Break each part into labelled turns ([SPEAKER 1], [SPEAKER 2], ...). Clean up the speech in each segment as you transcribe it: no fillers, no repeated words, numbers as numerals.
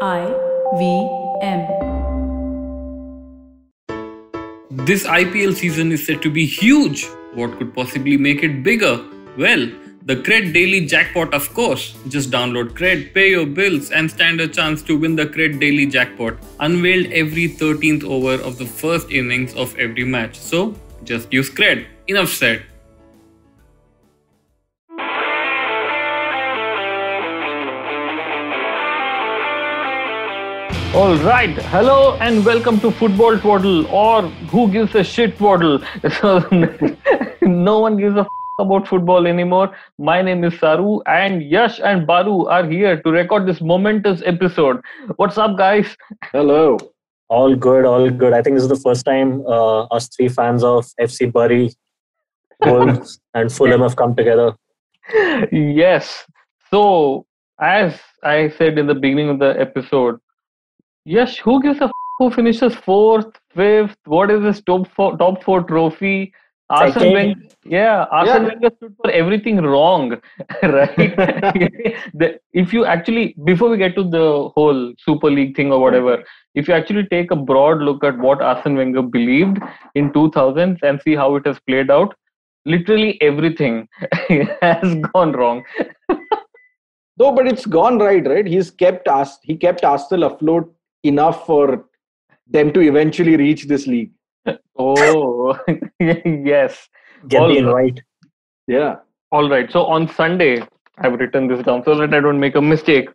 [SPEAKER 1] IVM.
[SPEAKER 2] This IPL season is set to be huge. What could possibly make it bigger? Well, the Cred Daily Jackpot, of course. Just download Cred, pay your bills, and stand a chance to win the Cred Daily Jackpot, unveiled every 13th over of the first innings of every match. So, just use Cred. Enough said.
[SPEAKER 3] All right, hello and welcome to Football Twaddle, or Who Gives a Shit Twaddle. So, no one gives a about football anymore. My name is Saru, and Yash and Baru are here to record this momentous episode. What's up, guys?
[SPEAKER 4] Hello.
[SPEAKER 5] All good, all good. I think this is the first time us three fans of FC Bury, Wolves, and Fulham have come together.
[SPEAKER 3] Yes. So, as I said in the beginning of the episode, Yash, who gives a who finishes fourth, fifth? What is this top four trophy? Arsene Wenger stood for everything wrong, right? If you actually, before we get to the whole Super League thing or whatever, if you actually take a broad look at what Arsene Wenger believed in 2000s and see how it has played out, literally everything has gone wrong.
[SPEAKER 4] No, but it's gone right? He kept Arsenal afloat enough for them to eventually reach this league.
[SPEAKER 3] Oh, yes.
[SPEAKER 5] Get the invite.
[SPEAKER 4] Yeah.
[SPEAKER 3] All right. So on Sunday, I've written this down so that I don't make a mistake.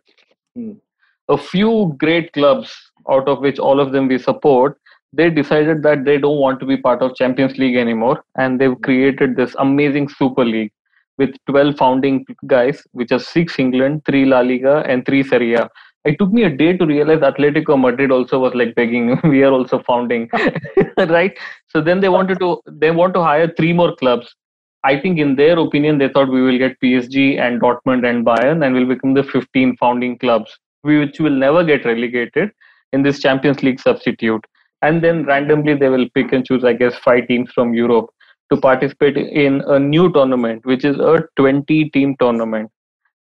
[SPEAKER 3] A few great clubs, out of which all of them we support, they decided that they don't want to be part of Champions League anymore. And they've created this amazing Super League with 12 founding guys, which are 6 England, 3 La Liga, and 3 Serie A. It took me a day to realize Atletico Madrid also was like begging, we are also founding, right? So then they want to hire 3 more clubs. I think in their opinion, they thought we will get PSG and Dortmund and Bayern and will become the 15 founding clubs, which will never get relegated in this Champions League substitute. And then randomly they will pick and choose, I guess, 5 teams from Europe to participate in a new tournament, which is a 20-team tournament.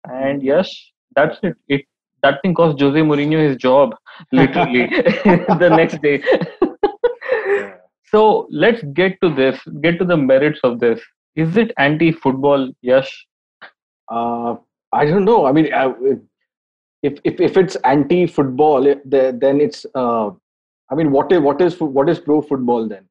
[SPEAKER 3] And yes, that's it. That thing cost Jose Mourinho his job, literally, the next day. So let's get to the merits of this. Is it anti-football, Yash?
[SPEAKER 4] I don't know. I mean, if it's anti-football, then it's. I mean, what is pro-football then?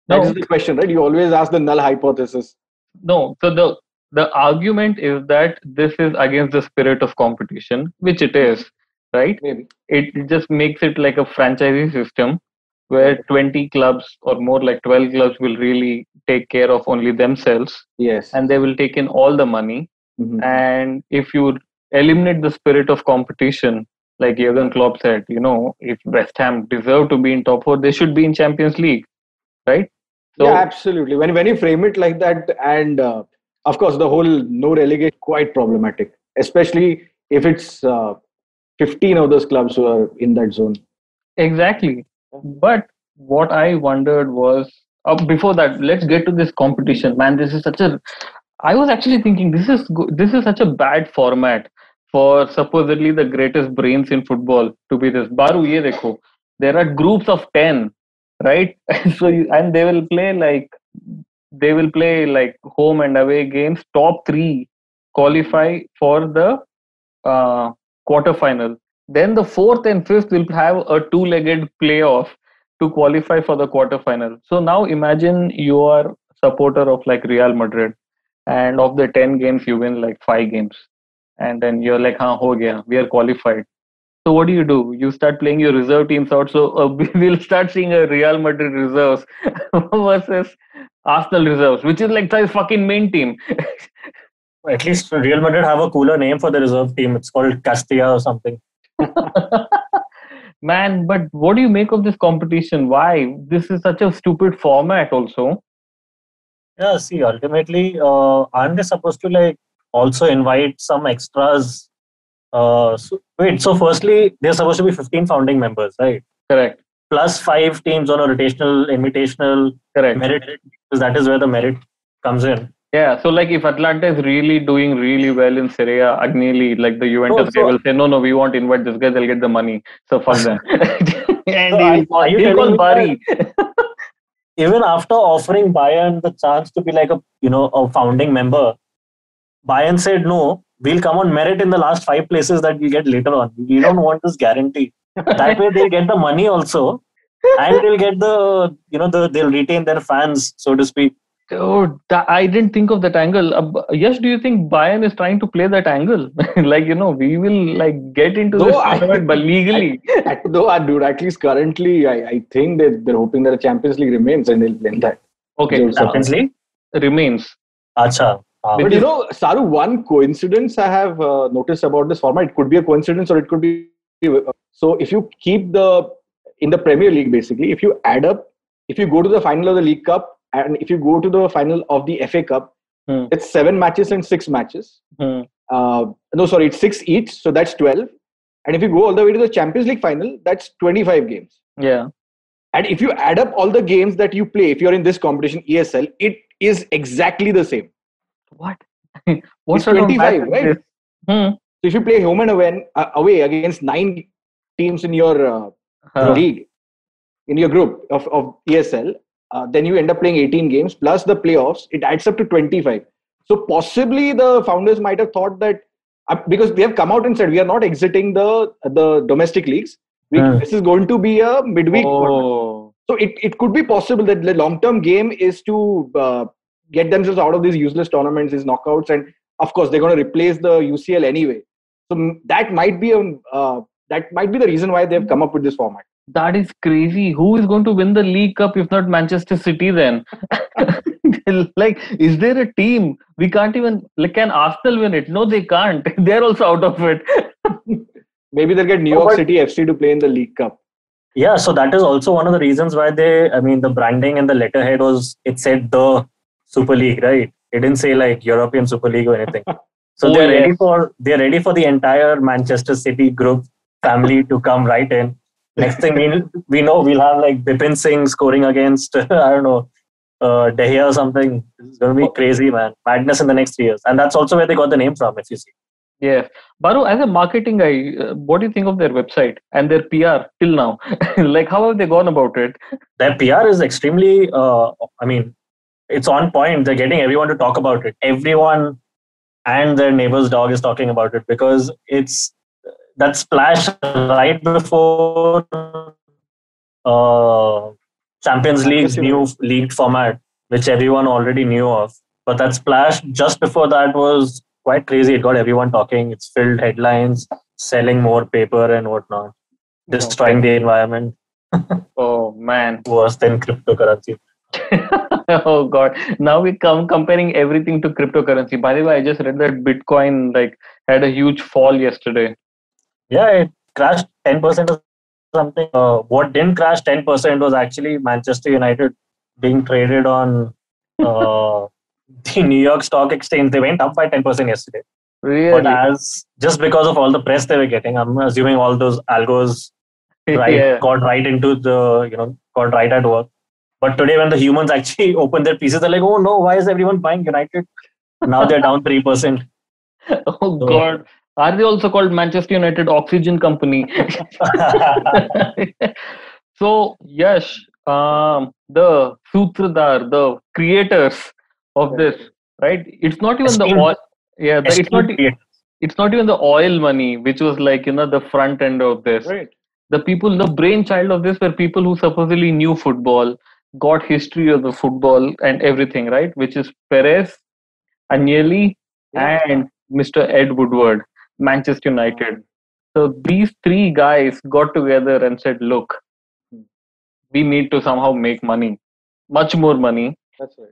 [SPEAKER 4] That is the question, right? You always ask the null hypothesis.
[SPEAKER 3] No. So the argument is that this is against the spirit of competition, which it is, right?
[SPEAKER 4] Maybe.
[SPEAKER 3] It just makes it like a franchisee system where 20 clubs or more like 12 clubs will really take care of only themselves.
[SPEAKER 4] Yes.
[SPEAKER 3] And they will take in all the money.
[SPEAKER 4] Mm-hmm.
[SPEAKER 3] And if you eliminate the spirit of competition, like Jurgen Klopp said, if West Ham deserve to be in top 4, they should be in Champions League, right? So,
[SPEAKER 4] yeah, absolutely. When you frame it like that, and of course, the whole no relegation quite problematic, especially if it's 15 of those clubs who are in that zone.
[SPEAKER 3] Exactly. But what I wondered was, before that, let's get to this competition. Man, I was actually thinking this is such a bad format for supposedly the greatest brains in football to be this. Baru ye dekho. There are groups of 10, right? And they will play like home and away games. Top 3 qualify for the quarterfinal. Then the 4th and 5th will have a 2-legged playoff to qualify for the quarterfinal. So now imagine you are a supporter of like Real Madrid, and of the 10 games you win like 5 games, and then you're like, ho gaya, we are qualified. So what do? You start playing your reserve teams out. So we'll start seeing a Real Madrid reserves versus Arsenal reserves, which is like the fucking main team.
[SPEAKER 5] At least Real Madrid have a cooler name for the reserve team. It's called Castilla or something.
[SPEAKER 3] Man, but what do you make of this competition? Why? This is such a stupid format also.
[SPEAKER 5] Yeah, see, ultimately, aren't they supposed to like also invite some extras? So firstly, they're supposed to be 15 founding members, right?
[SPEAKER 3] Correct.
[SPEAKER 5] Plus 5 teams on a rotational, invitational
[SPEAKER 3] Correct.
[SPEAKER 5] merit, because that is where the merit comes in.
[SPEAKER 3] Yeah, so like if Atlanta is really doing really well in Serie A, Agnelli, like the
[SPEAKER 5] No,
[SPEAKER 3] Juventus guy
[SPEAKER 5] so
[SPEAKER 3] will say, no, we won't invite this guy, they'll get the money. So fuck them. And
[SPEAKER 5] are you
[SPEAKER 3] he'll
[SPEAKER 5] telling
[SPEAKER 3] call
[SPEAKER 5] me that
[SPEAKER 3] Bari.
[SPEAKER 5] even after offering Bayern the chance to be like a founding member, Bayern said no. We'll come on merit in the last 5 places that we get later on. We don't want this guarantee. That way they'll get the money also, and they'll get they'll retain their fans, so to speak.
[SPEAKER 3] Oh, I didn't think of that angle. Yes, do you think Bayern is trying to play that angle? Like, we will like get into this
[SPEAKER 4] No,
[SPEAKER 3] tournament, but legally.
[SPEAKER 4] Dude, at least currently, I think they're hoping that the Champions League remains and they'll play that.
[SPEAKER 3] Okay,
[SPEAKER 5] Champions League?
[SPEAKER 3] remains.
[SPEAKER 5] Acha.
[SPEAKER 4] But Saru, one coincidence I have noticed about this format, it could be a coincidence or it could be. So if you keep in the Premier League, basically, if you add up, if you go to the final of the League Cup and if you go to the final of the FA Cup, it's 7 matches and 6 matches. No, sorry, it's 6 each, so that's 12. And if you go all the way to the Champions League final, that's 25 games.
[SPEAKER 3] Yeah.
[SPEAKER 4] And if you add up all the games that you play, if you're in this competition, ESL, it is exactly the same.
[SPEAKER 3] What?
[SPEAKER 4] It's 25, right? So if you play home and away against 9 teams in your league, in your group of ESL, then you end up playing 18 games plus the playoffs. It adds up to 25. So possibly the founders might have thought that because they have come out and said we are not exiting the domestic leagues. This is going to be a midweek. So it could be possible that the long-term game is to get themselves out of these useless tournaments, these knockouts, and of course they're going to replace the UCL anyway. So that might be the reason why they've come up with this format.
[SPEAKER 3] That is crazy. Who is going to win the League Cup if not Manchester City then? Like, is there a team? We can't even, like, can Arsenal win it? No, they can't. They're also out of it.
[SPEAKER 4] Maybe they'll get New York City FC to play in the League Cup.
[SPEAKER 5] Yeah, so that is also one of the reasons why the branding and the letterhead it said the Super League, right? It didn't say like European Super League or anything. So they're ready for the entire Manchester City group family to come right in. Next thing we know, we'll have like Bipin Singh scoring against I don't know De Gea or something. It's going to be crazy, man. Madness in the next 3 years, and that's also where they got the name from. If you see.
[SPEAKER 3] Yes. Baru, as a marketing guy, what do you think of their website and their PR till now? Like, how have they gone about it?
[SPEAKER 5] Their PR is extremely, it's on point. They're getting everyone to talk about it. Everyone and their neighbor's dog is talking about it because it's that splash right before Champions League's new league format, which everyone already knew of. But that splash just before that was quite crazy. It got everyone talking. It's filled headlines, selling more paper and whatnot, destroying the environment.
[SPEAKER 3] Oh man,
[SPEAKER 5] worse than cryptocurrency.
[SPEAKER 3] Oh god, now we come comparing everything to cryptocurrency. By the way, I just read that Bitcoin had a huge fall yesterday.
[SPEAKER 5] Yeah, it crashed 10% or something. What didn't crash 10% was actually Manchester United being traded on the New York Stock Exchange. They went up by 10% yesterday.
[SPEAKER 3] Really?
[SPEAKER 5] But just because of all the press they were getting, I'm assuming all those algos got right at work. But today when the humans actually open their pieces, they're like, oh no, why is everyone buying United? Now they're down 3%.
[SPEAKER 3] Oh God. Are they also called Manchester United Oxygen Company? So, Yash, the Sutradhar, the creators of this, right? It's not even the oil. Yeah, it's not even the oil money, which was the front end of this.
[SPEAKER 4] Right.
[SPEAKER 3] The people, the brainchild of this were people who supposedly knew football, got history of the football and everything, right? Which is Perez, Agnelli, and Mr. Ed Woodward, Manchester United. So these 3 guys got together and said, look, we need to somehow make money, much more money.
[SPEAKER 4] That's right.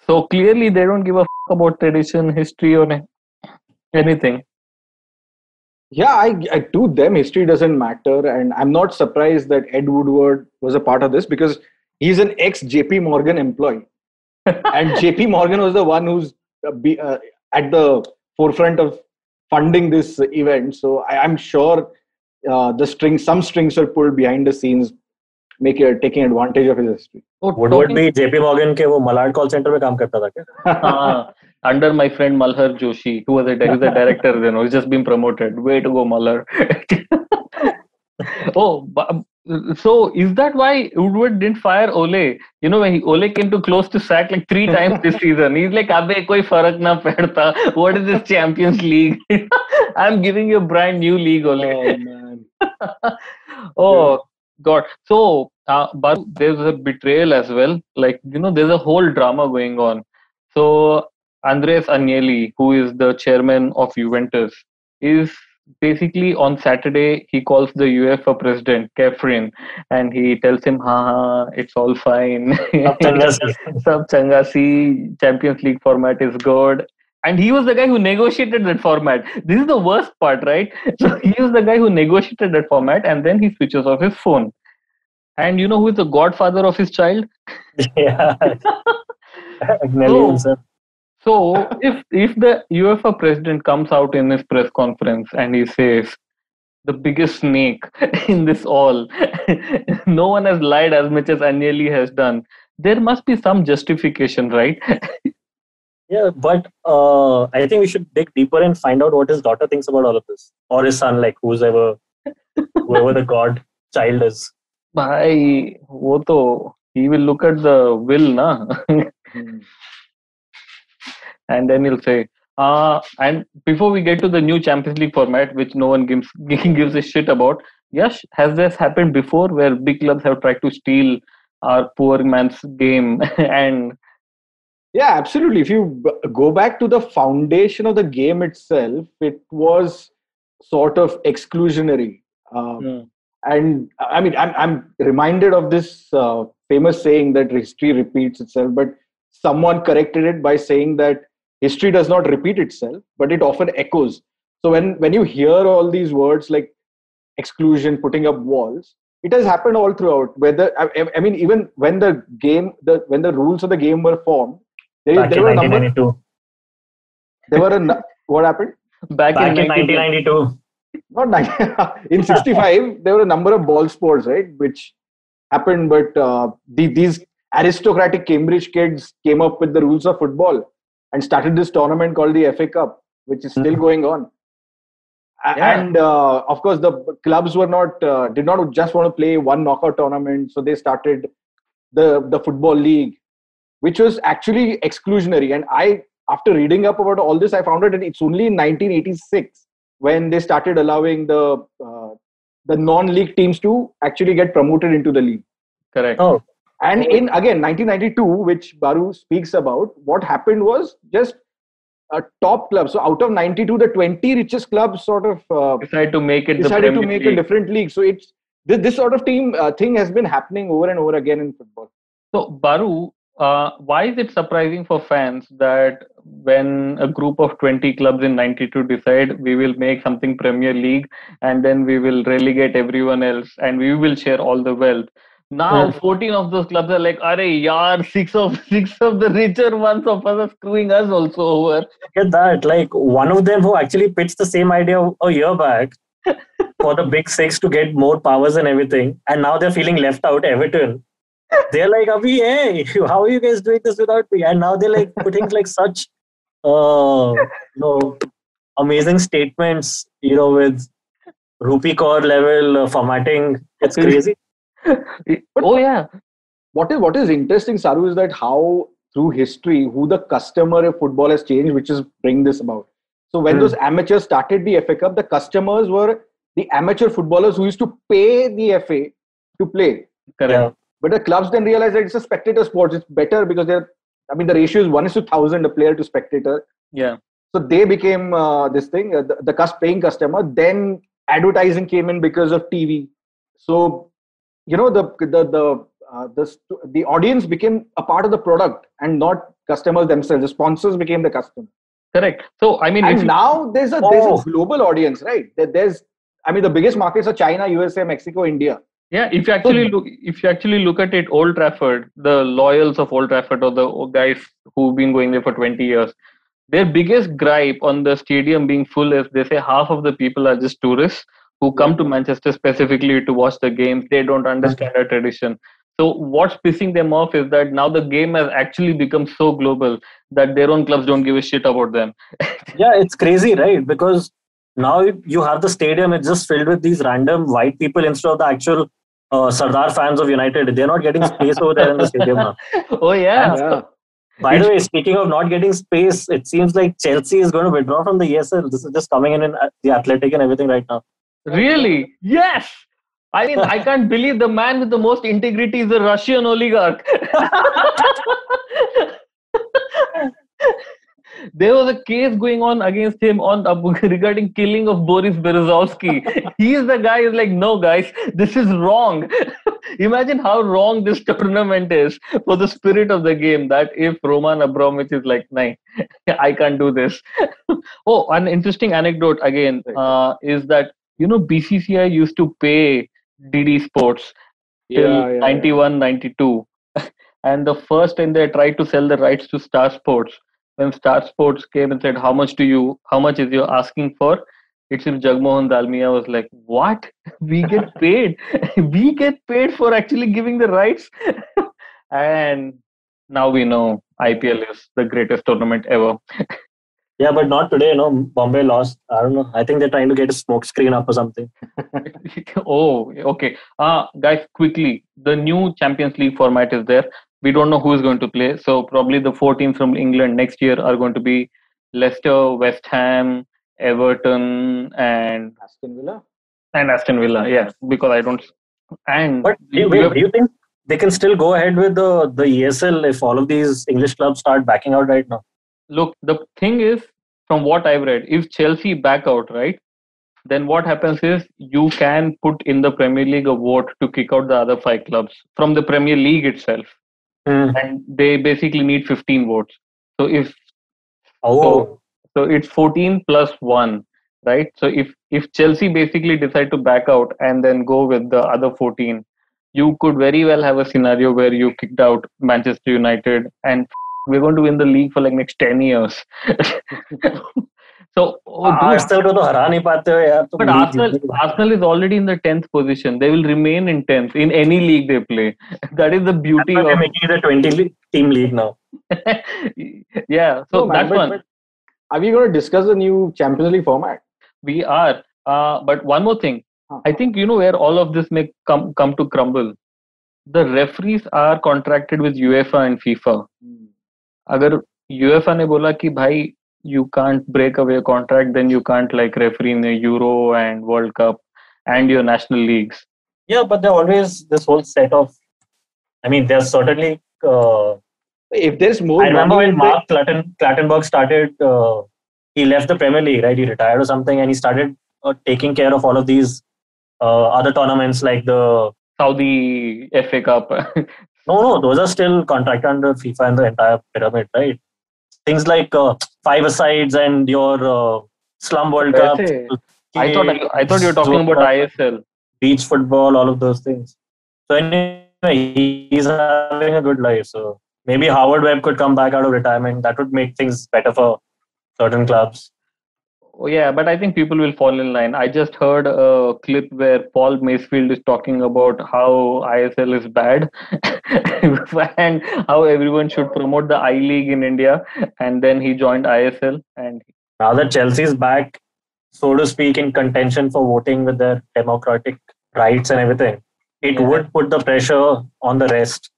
[SPEAKER 3] So clearly they don't give a about tradition, history, or anything.
[SPEAKER 4] Yeah, to them, history doesn't matter. And I'm not surprised that Ed Woodward was a part of this because he's an ex-JP Morgan employee. And JP Morgan was the one who's at the forefront of funding this event. So I'm sure some strings were pulled behind the scenes taking advantage of his history.
[SPEAKER 5] Woodward भी JP Morgan के वो Malad call center में काम करता था क्या?
[SPEAKER 3] Under my friend Malhar Joshi, who was a director, he's just been promoted. Way to go, Malhar. So is that why Woodward didn't fire Ole? When Ole came to close to sack like 3 times this season, he's like, "Abbe, koi farak na padta. What is this Champions League? I'm giving you a brand new league, Ole."
[SPEAKER 4] Oh man.
[SPEAKER 3] Oh God. So, but there's a betrayal as well. Like, there's a whole drama going on. So, Andres Agnelli, who is the chairman of Juventus, is basically on Saturday, he calls the UEFA president, Kefrin, and he tells him, it's all fine. Sab changa si, Champions League format is good. And he was the guy who negotiated that format. This is the worst part, right? So he was the guy who negotiated that format, and then he switches off his phone. And you know who is the godfather of his child?
[SPEAKER 5] Yeah.
[SPEAKER 3] So if the UEFA president comes out in his press conference and he says, the biggest snake in this all, no one has lied as much as Agnelli has done, there must be some justification, right?
[SPEAKER 5] Yeah, but I think we should dig deeper and find out what his daughter thinks about all of this. Or his son, like whoever the god child is.
[SPEAKER 3] Bhai, he will look at the will, na? And then he'll say, and before we get to the new Champions League format, which no one gives a shit about, Yash, has this happened before where big clubs have tried to steal our poor man's game? And
[SPEAKER 4] yeah, absolutely. If you go back to the foundation of the game itself, it was sort of exclusionary. And I mean, I'm reminded of this famous saying that history repeats itself, but someone corrected it by saying that history does not repeat itself, but it often echoes. So when you hear all these words like exclusion, putting up walls, it has happened all throughout. Whether I mean, even when the rules of the game were formed, there were a number. What happened?
[SPEAKER 5] Back in 1992.
[SPEAKER 4] Not in 65, there were a number of ball sports, right, which happened. But these aristocratic Cambridge kids came up with the rules of football and started this tournament called the FA Cup, which is still going on. Yeah. And of course, the clubs did not just want to play one knockout tournament, so they started the football league, which was actually exclusionary. And after reading up about all this, I found out that it's only in 1986 when they started allowing the non-league teams to actually get promoted into the league.
[SPEAKER 3] Correct.
[SPEAKER 4] Oh. And in, again, 1992, which Baru speaks about, what happened was just a top club. So out of 92, the 20 richest clubs sort of
[SPEAKER 3] decided to make a
[SPEAKER 4] different league. So it's this sort of thing has been happening over and over again in football.
[SPEAKER 3] So Baru, why is it surprising for fans that when a group of 20 clubs in 92 decide we will make something Premier League and then we will relegate everyone else and we will share all the wealth? Now 14 of those clubs are like, "Arey yaar, six of the richer ones of us are screwing us also over."
[SPEAKER 5] Get that? Like one of them who actually pitched the same idea a year back for the Big Six to get more powers and everything, and now they're feeling left out. Everton, they're like, "Abhi, hey, how are you guys doing this without me?" And now they're like putting like such, amazing statements, with rupee core level formatting. It's crazy.
[SPEAKER 3] Oh yeah.
[SPEAKER 4] What is interesting, Saru, is that how through history who the customer of football has changed, which is bring this about. So when those amateurs started the FA Cup, the customers were the amateur footballers who used to pay the FA to play.
[SPEAKER 3] Correct. Yeah.
[SPEAKER 4] But the clubs then realized that it's a spectator sport. It's better because the ratio is 1:1,000, a player to spectator.
[SPEAKER 3] Yeah.
[SPEAKER 4] So they became this thing, the paying customer. Then advertising came in because of TV. So the audience became a part of the product and not customers themselves. The sponsors became the customer.
[SPEAKER 3] Correct. So I mean,
[SPEAKER 4] now there's a global audience, right? The biggest markets are China, USA, Mexico, India.
[SPEAKER 3] Yeah, if you actually look at it, Old Trafford, the loyals of Old Trafford or the guys who've been going there for 20 years, their biggest gripe on the stadium being full is they say half of the people are just tourists who come to Manchester specifically to watch the games. They don't understand our tradition. So what's pissing them off is that now the game has actually become so global that their own clubs don't give a shit about them.
[SPEAKER 5] Yeah, it's crazy, right? Because now you have the stadium, it's just filled with these random white people instead of the actual Sardar fans of United. They're not getting space over there in the stadium now.
[SPEAKER 3] Oh yeah.
[SPEAKER 4] Yeah.
[SPEAKER 5] By the way, speaking of not getting space, it seems like Chelsea is going to withdraw from the ESL. This is just coming in the Athletic and everything right now.
[SPEAKER 3] Really? Yes. I mean, I can't believe the man with the most integrity is a Russian oligarch. There was a case going on against him regarding killing of Boris Berezovsky. He is the guy who's like, no, guys, this is wrong. Imagine how wrong this tournament is for the spirit of the game. That if Roman Abramovich is like, nah, I can't do this. Oh, an interesting anecdote again is that BCCI used to pay DD Sports till 91, 92. And the first time they tried to sell the rights to Star Sports, when Star Sports came and said, how much is you asking for? It seems Jagmohan Dalmia was like, what? We get paid. We get paid for actually giving the rights. And now we know IPL is the greatest tournament ever.
[SPEAKER 5] Yeah, but not today. Bombay lost. I don't know. I think they're trying to get a smoke screen up or something.
[SPEAKER 3] Oh, okay. Guys, quickly, the new Champions League format is there. We don't know who is going to play. So probably the 4 teams from England next year are going to be Leicester, West Ham, Everton, and Aston Villa. Yeah, because I don't. And
[SPEAKER 5] but do you think they can still go ahead with the ESL if all of these English clubs start backing out right now?
[SPEAKER 3] Look, the thing is, from what I've read, if Chelsea back out, right, then what happens is you can put in the Premier League a vote to kick out the other 5 clubs from the Premier League itself. And they basically need 15 votes. So so it's 14 plus 1, right? So if Chelsea basically decide to back out and then go with the other 14, you could very well have a scenario where you kicked out Manchester United and we're going to win the league for like next 10 years. So, but Arsenal is already in the 10th position. They will remain in 10th in any league they play. That is the beauty of
[SPEAKER 5] making it a 20-team league now.
[SPEAKER 3] Yeah, so that's one.
[SPEAKER 4] But are we going to discuss the new Champions League format?
[SPEAKER 3] We are. But one more thing. I think where all of this may come to crumble. The referees are contracted with UEFA and FIFA. Agar UEFA ne bola ki bhai, you can't break away a contract, then you can't like referee in the Euro and World Cup and your national leagues.
[SPEAKER 5] Yeah, but there always this whole set of. I mean, there's certainly.
[SPEAKER 4] If there's more.
[SPEAKER 5] I remember when Mark Clattenburg started. He left the Premier League, right? He retired or something, and he started taking care of all of these other tournaments like the
[SPEAKER 3] Saudi FA Cup.
[SPEAKER 5] No, those are still contracted under FIFA and the entire pyramid, right? Things like 5-a-sides and your Slum World Cup.
[SPEAKER 3] I thought you were talking about ISL.
[SPEAKER 5] Beach football, all of those things. So anyway, he's having a good life. So maybe Howard Webb could come back out of retirement. That would make things better for certain clubs.
[SPEAKER 3] Oh, yeah, but I think people will fall in line. I just heard a clip where Paul Macefield is talking about how ISL is bad and how everyone should promote the I-League in India. And then he joined ISL. And
[SPEAKER 5] now that Chelsea is back, so to speak, in contention for voting with their democratic rights and everything, it would put the pressure on the rest.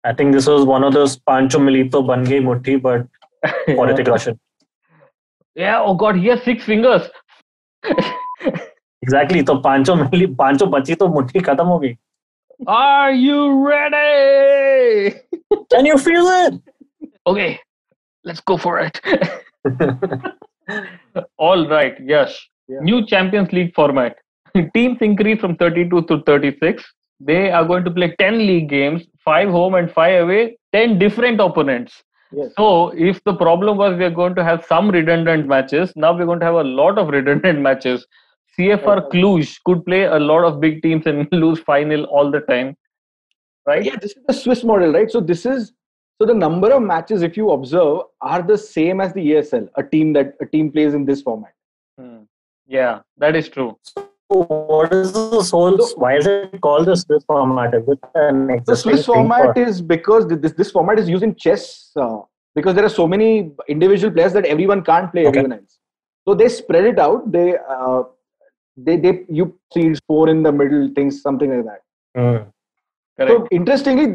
[SPEAKER 5] I think this was one of those Pancho Milito ban gayi muthi, but political Russian.
[SPEAKER 3] Yeah, oh God, he has 6 fingers.
[SPEAKER 5] Exactly. So Pancho bachi to muthi khatam ho gayi.
[SPEAKER 3] Are you ready?
[SPEAKER 5] Can you feel it?
[SPEAKER 3] Okay, let's go for it. All right, yes. Yeah. New Champions League format. Teams increase from 32 to 36. They are going to play 10 league games, 5 home and 5 away, 10 different opponents. Yes. So if the problem was we are going to have some redundant matches, now we're going to have a lot of redundant matches. CFR Cluj could play a lot of big teams and lose 5-0 all the time. Right?
[SPEAKER 4] Yeah, this is the Swiss model, right? So the number of matches, if you observe, are the same as the ESL, a team plays in this format.
[SPEAKER 3] Yeah, that is true.
[SPEAKER 5] what is this whole? Why is it called the Swiss format? Is it an
[SPEAKER 4] The
[SPEAKER 5] existing
[SPEAKER 4] Swiss
[SPEAKER 5] thing
[SPEAKER 4] format
[SPEAKER 5] or-
[SPEAKER 4] is because this format is used in chess because there are so many individual players that everyone can't play
[SPEAKER 5] Okay.
[SPEAKER 4] everyone else. So they spread it out. They you see 4 in the middle, things something like that.
[SPEAKER 5] Hmm.
[SPEAKER 3] Correct.
[SPEAKER 4] So interestingly,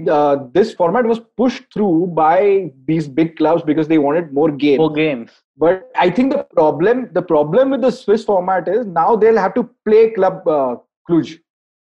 [SPEAKER 4] this format was pushed through by these big clubs because they wanted more games.
[SPEAKER 3] More games.
[SPEAKER 4] But I think the problem with the Swiss format is now they'll have to play Club Cluj.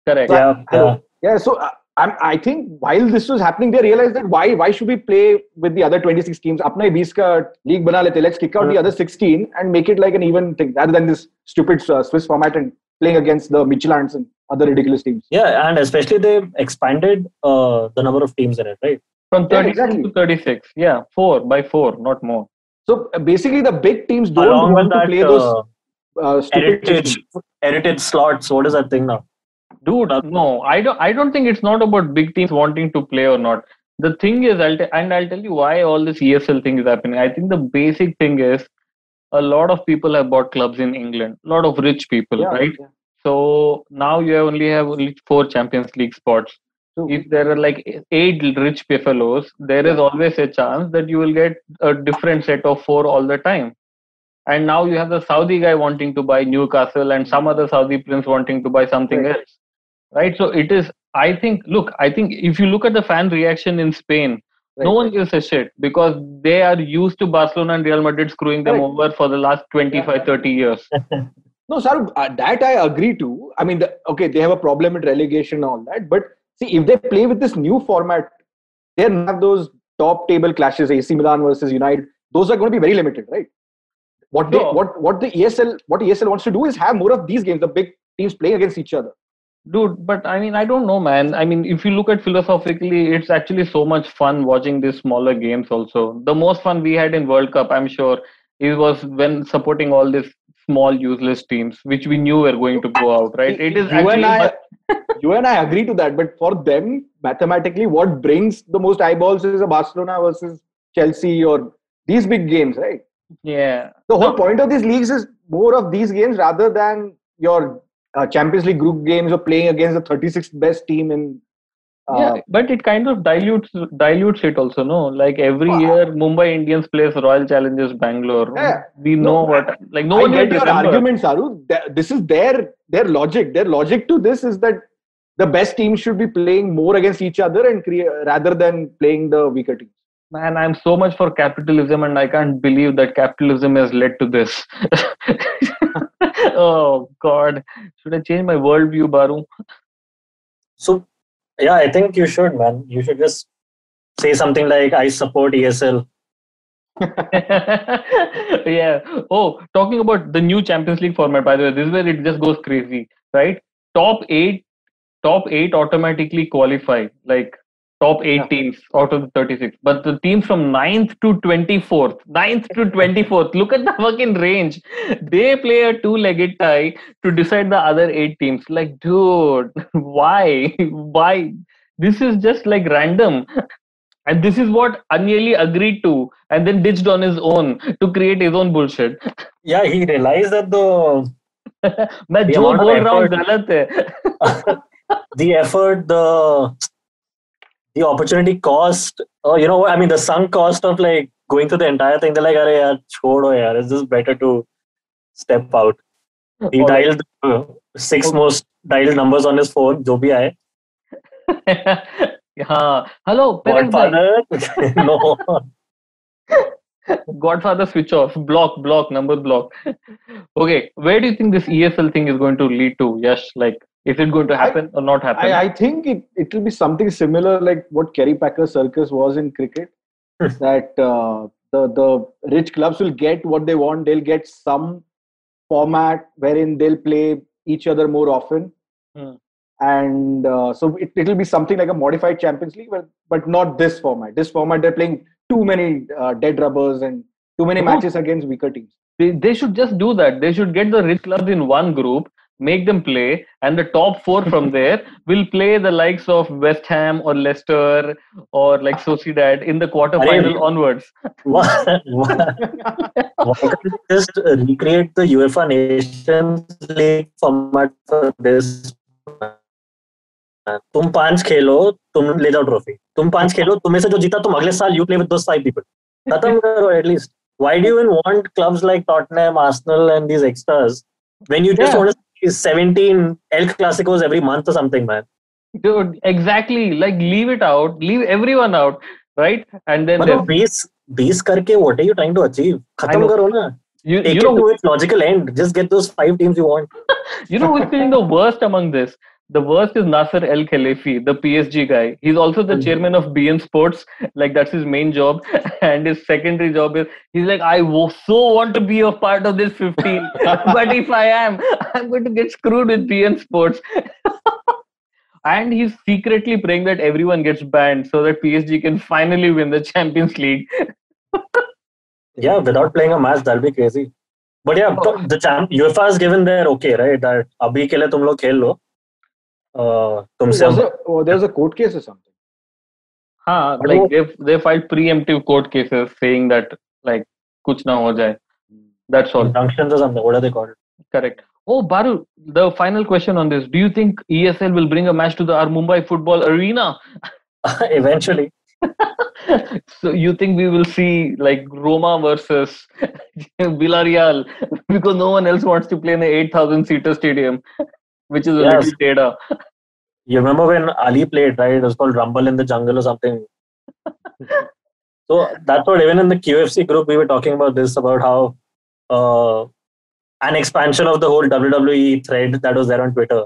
[SPEAKER 3] Correct.
[SPEAKER 5] Yeah.
[SPEAKER 4] Yeah, so I think while this was happening, they realized that why should we play with the other 26 teams? Apna hi 20 ka league bana lete. Let's kick out the other 16 and make it like an even thing rather than this stupid Swiss format and playing against the Michelins and other ridiculous teams.
[SPEAKER 5] Yeah, and especially they expanded the number of teams in it, right?
[SPEAKER 3] From
[SPEAKER 4] Yeah,
[SPEAKER 3] 32
[SPEAKER 4] exactly.
[SPEAKER 3] to 36. Yeah, 4 by 4, not more.
[SPEAKER 4] So basically, the big teams don't
[SPEAKER 5] Along
[SPEAKER 4] want
[SPEAKER 5] with
[SPEAKER 4] to
[SPEAKER 5] that
[SPEAKER 4] play those stupid
[SPEAKER 5] heritage slots. What is that thing now?
[SPEAKER 3] Dude, no, I don't think it's not about big teams wanting to play or not. The thing is, I'll tell you why all this ESL thing is happening. I think the basic thing is a lot of people have bought clubs in England, a lot of rich people,
[SPEAKER 4] Yeah,
[SPEAKER 3] right?
[SPEAKER 4] yeah.
[SPEAKER 3] So now you only have 4 Champions League spots.
[SPEAKER 4] So,
[SPEAKER 3] If there are like 8 rich fellows, there is always a chance that you will get a different set of 4 all the time. And now you have the Saudi guy wanting to buy Newcastle and some other Saudi prince wanting to buy something
[SPEAKER 4] Right.
[SPEAKER 3] else. Right? So it is, I think if you look at the fan reaction in Spain, no
[SPEAKER 4] Right.
[SPEAKER 3] one gives a shit because they are used to Barcelona and Real Madrid screwing them
[SPEAKER 4] Correct.
[SPEAKER 3] over for the last 25, 30 years.
[SPEAKER 4] No, Saru, that I agree to. I mean, they have a problem with relegation and all that. But see, if they play with this new format, they have those top table clashes, AC Milan versus United. Those are going to be very limited, right? What the ESL wants to do is have more of these games, the big teams playing against each other.
[SPEAKER 3] Dude, but I mean, I don't know, man. I mean, if you look at philosophically, it's actually so much fun watching these smaller games also. The most fun we had in World Cup, I'm sure, it was when supporting all these small useless teams, which we knew were going to go out, right? It is
[SPEAKER 4] You and I agree to that, but for them, mathematically, what brings the most eyeballs is a Barcelona versus Chelsea or these big games, right?
[SPEAKER 3] yeah.
[SPEAKER 4] The whole point of these leagues is more of these games rather than your Champions League group games or playing against the 36th best team in.
[SPEAKER 3] Yeah, but it kind of dilutes it also, no? Like every
[SPEAKER 4] Oh,
[SPEAKER 3] year, Mumbai Indians plays Royal Challengers Bangalore.
[SPEAKER 4] Yeah.
[SPEAKER 3] We know what, like no
[SPEAKER 4] I
[SPEAKER 3] one will
[SPEAKER 4] get your
[SPEAKER 3] remember.
[SPEAKER 4] argument, Saru. This is their logic. Their logic to this is that the best teams should be playing more against each other and rather than playing the weaker teams.
[SPEAKER 3] Man, I'm so much for capitalism, and I can't believe that capitalism has led to this. Oh God, should I change my worldview, Baru?
[SPEAKER 5] So, yeah, I think you should, man. You should just say something like, "I support ESL."
[SPEAKER 3] Yeah. Oh, talking about the new Champions League format, by the way, this is where it just goes crazy, right? Top eight automatically qualify, like top 8 teams out of the 36. But the teams from 9th to 24th, look at the fucking range. They play a 2-legged tie to decide the other 8 teams. Like, dude, why? Why? This is just like random. And this is what Agnelli agreed to and then ditched on his own to create his own bullshit.
[SPEAKER 5] Yeah, he realized that
[SPEAKER 3] मैं
[SPEAKER 5] The
[SPEAKER 3] जो
[SPEAKER 5] amount of
[SPEAKER 3] बोल रहा हूँ
[SPEAKER 5] effort-
[SPEAKER 3] गलत है.
[SPEAKER 5] the effort, the opportunity cost, or you know what I mean, the sunk cost of like going through the entire thing. They're like, "Arey yaar, chodo yaar, it's just better to step out." He
[SPEAKER 3] Or-
[SPEAKER 5] dialed 6 most dialed numbers on his phone, jo bhi aaye.
[SPEAKER 3] हाँ, hello, parents bhai.
[SPEAKER 5] Godfather, no.
[SPEAKER 3] Godfather switch off, block, number block. Okay, where do you think this ESL thing is going to lead to? Yash, like, is it going to happen or not happen?
[SPEAKER 4] I think it will be something similar like what Kerry Packer Circus was in cricket. That the rich clubs will get what they want. They'll get some format wherein they'll play each other more often. And so it will be something like a modified Champions League, but not this format. This format, they're playing too many dead rubbers and too many matches against weaker teams.
[SPEAKER 3] They should just do that. They should get the rich clubs in one group, make them play, and the top 4 from there will play the likes of West Ham or Leicester or like Sociedad in the quarterfinal onwards.
[SPEAKER 5] Why can't you just recreate the UEFA Nations League format for this? तुम 5 खेलो, तुम ले जाओ trophy. तुम 5 खेलो, तुम्हें से जो जीता तुम अगले साल you play with those 5 people. खत्म करो at least. Why do you even want clubs like Tottenham, Arsenal, and these extras when you just want to see 17 El Clasicos every month or something, man?
[SPEAKER 3] Dude, exactly. Like leave it out, leave everyone out, right? And then
[SPEAKER 5] मतलब 20 करके what are you trying to achieve? खत्म करो ना. Take it to its logical end. Just get those 5 teams you want.
[SPEAKER 3] You know who's feeling the worst among this? The worst is Nasser El Khelaify, the PSG guy. He's also the chairman of BN Sports. Like that's his main job, and his secondary job is he's like, so want to be a part of this 15, but if I am, I'm going to get screwed with BN Sports. And he's secretly praying that everyone gets banned so that PSG can finally win the Champions League.
[SPEAKER 5] Yeah, without playing a match, that'll be crazy. But yeah, UEFA has given their okay, right? That abhi ke liye tum log khel lo.
[SPEAKER 4] There's a court case or something.
[SPEAKER 3] Like they filed preemptive court cases saying that like kuch na ho jaye. That's all.
[SPEAKER 5] Injunctions or something. What are they called?
[SPEAKER 3] Correct. Oh, Baru, the final question on this. Do you think ESL will bring a match to our Mumbai football arena?
[SPEAKER 5] Eventually.
[SPEAKER 3] So you think we will see like Roma versus Villarreal because no one else wants to play in an 8,000 seater stadium, which is a little data.
[SPEAKER 5] You remember when Ali played, right? It was called Rumble in the Jungle or something. So that's what even in the QFC group we were talking about this, about how an expansion of the whole WWE thread that was there on Twitter.